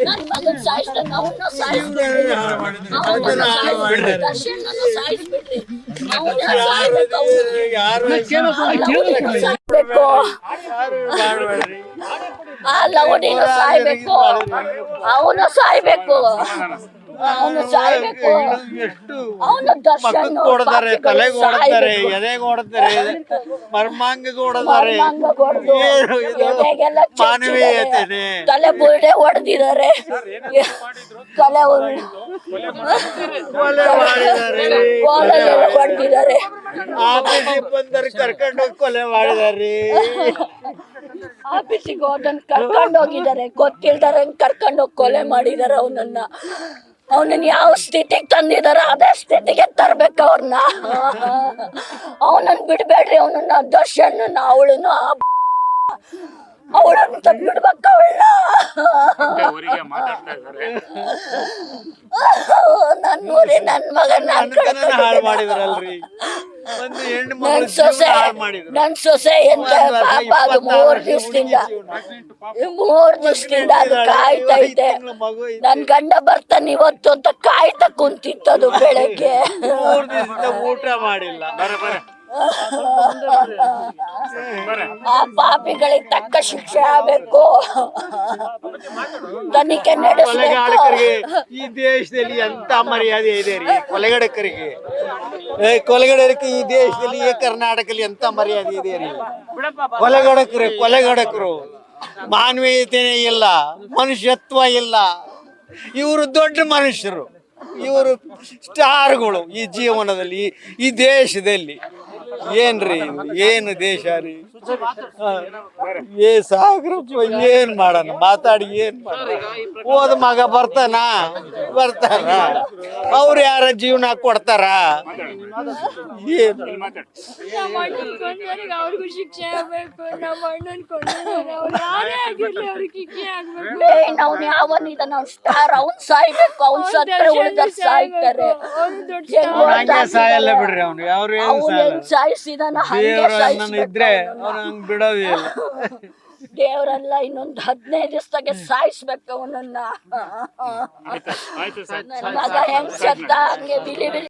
ನನ್ ಮಗನ್ ಸಾಯಿಸ್ತಾನೆ, ಅವನ್ನ ಸಾಯಿಸ್ಬಿಡ್ರಿ, ಅವನನ್ನ ಸಾಯಿಸ್ಬಿಡ್ರಿ, ದರ್ಶನನ್ನ ಸಾಯಿಸ್ಬಿಡ್ರಿ, ಅವನ್ನ ಸಾಯ್ಬೇಕು, ಸಾಯ್ಬೇಕು, ಆ ಲವಣಿನ ಸಾಯ್ಬೇಕು, ಅವನು ಸಾಯ್ಬೇಕು, ಅವನು ಸಾಯ್ಬೇಕು, ಅವನು ದರ್ಶನ ಕೊಡ್ತಾರೆ, ತಲೆಗೆ ಹೊಡ್ತಾರೆ, ಎದೆಗೆ ಹೊಡ್ತಾರೆ, ಮರ್ಮಾಂಗಕ್ಕೆ ಹೊಡ್ತಾರೆ. ಮಾನವೀಯತೆ ತಲೆ ಬುರುಡೆ ಹೊಡೆದಿದ್ದಾರೆ, ತಲೆ ಹೊಡೆದಿದ್ದಾರೆ, ಆಫೀಸಿಗೆ ಬಂದರೆ ಕರ್ಕೊಂಡು ಹೋಗಿ ಕೊಲೆ ಮಾಡಿದಾರೆ. ಆಫೀಸಿಗೆ ಹೋದನ್ ಕರ್ಕೊಂಡು ಹೋಗಿದ್ದಾರೆ, ಗೊತ್ತಿಲ್ದಾರ ಕರ್ಕೊಂಡು ಹೋಗಿ ಕೊಲೆ ಮಾಡಿದಾರೆ. ಅವನನ್ನ ಯಾವ ಸ್ಥಿತಿಗೆ ತಂದಿದಾರ ಅದೇ ಸ್ಥಿತಿಗೆ ತರ್ಬೇಕು ಅವ್ರನ್ನ. ಅವನನ್ನ ಬಿಡ್ಬೇಡ್ರಿ, ಅವನನ್ನ ದರ್ಶನ ಅವಳನ್ನು ಅವಳನ್ನ ಬಿಡ್ಬೇಕು, ಅವಳನ್ನ. ನನ್ನೂರಿ ನನ್ ಮಗನ ಹಾಳು ಮಾಡಿದ್ರಲ್ರಿ. ನನ್ ಸೊಸೆ ಎಂತ ಪಾಪ, ಅದು 3 ದಿವಸದಿಂದ ಅದು ಕಾಯ್ತೈತೆ. ನನ್ ಗಂಡ ಬರ್ತಾನೆ ಇವತ್ತು ಅಂತ ಕಾಯ್ತಾ ಕುಂತಿತ್ತದು ಬೆಳಗ್ಗೆ. ಊಟ ಮಾಡಿಲ್ಲ. ಆ ಪಾಪಿಗಳಿಗೆ ತಕ್ಕ ಶಿಕ್ಷೆ ಆಗಬೇಕು, ತನಿಖೆ ನಡೆಸಬೇಕು. ಈ ದೇಶದಲ್ಲಿ ಎಂತ ಮರ್ಯಾದೆ ಇದೆ ರೀ ಕೊಲೆಗಡಕರಿಗೆ. ಕೊಲೆಗಡಕರಿಗೆ ಈ ದೇಶದಲ್ಲಿ ಈ ಕರ್ನಾಟಕದಲ್ಲಿ ಎಂತ ಮರ್ಯಾದೆ ಇದೆ ರೀ. ಕೊಲೆಗಡಕರು ಮಾನವೀಯತೆನೇ ಇಲ್ಲ, ಮನುಷ್ಯತ್ವ ಇಲ್ಲ. ಇವರು ದೊಡ್ಡ ಮನುಷ್ಯರು, ಇವರು ಸ್ಟಾರ್ಗಳು ಈ ಜೀವನದಲ್ಲಿ, ಈ ದೇಶದಲ್ಲಿ. ಏನ್ರಿ ಏನು ದೇಶ ರೀ? ಸಾಗ್ರಪ್ಪ, ಏನ್ ಮಾಡೋಣ ಮಾತಾಡಿ, ಏನ್ ಹೋದ ಮಗ ಬರ್ತಾನ ಅವ್ರು ಯಾರ ಜೀವನ ಕೊಡ್ತಾರ? ಅವ್ರಿಗೂ ಶಿಕ್ಷೆ ಆಗ್ಬೇಕು, ನಮ್ಮ ಅಣ್ಣನ್ ಅವ್ನು ಯಾವನಿದಾನ ಸ್ಟಾರ್, ಅವ್ನ್ ಸಾಯ್ಬೇಕು, ಅವ್ನ್ ಸತ್ರೆ ಉಳಿದ ಸಾಯ್ತಾರೆ. ಸಾಯಲ್ಲ ಬಿಡ್ರಿ, ಅವ್ನು ಯಾರು ಸಾಯಿಸಿದಾನ ಇದ್ರೆ ಅವ್ನು ಹಂಗ್ ಬಿಡೋದಿಲ್ಲ. ದೇವರೆಲ್ಲ ಇನ್ನೊಂದು 15 ದಿವಸದಾಗೆ ಸಾಯಿಸ್ಬೇಕು ಅವನನ್ನ. ಮಗ ಹೆಂಗ್ ಸತ್ತ ಹಂಗೆ ಬಿಲಿ ಬಿಲಿ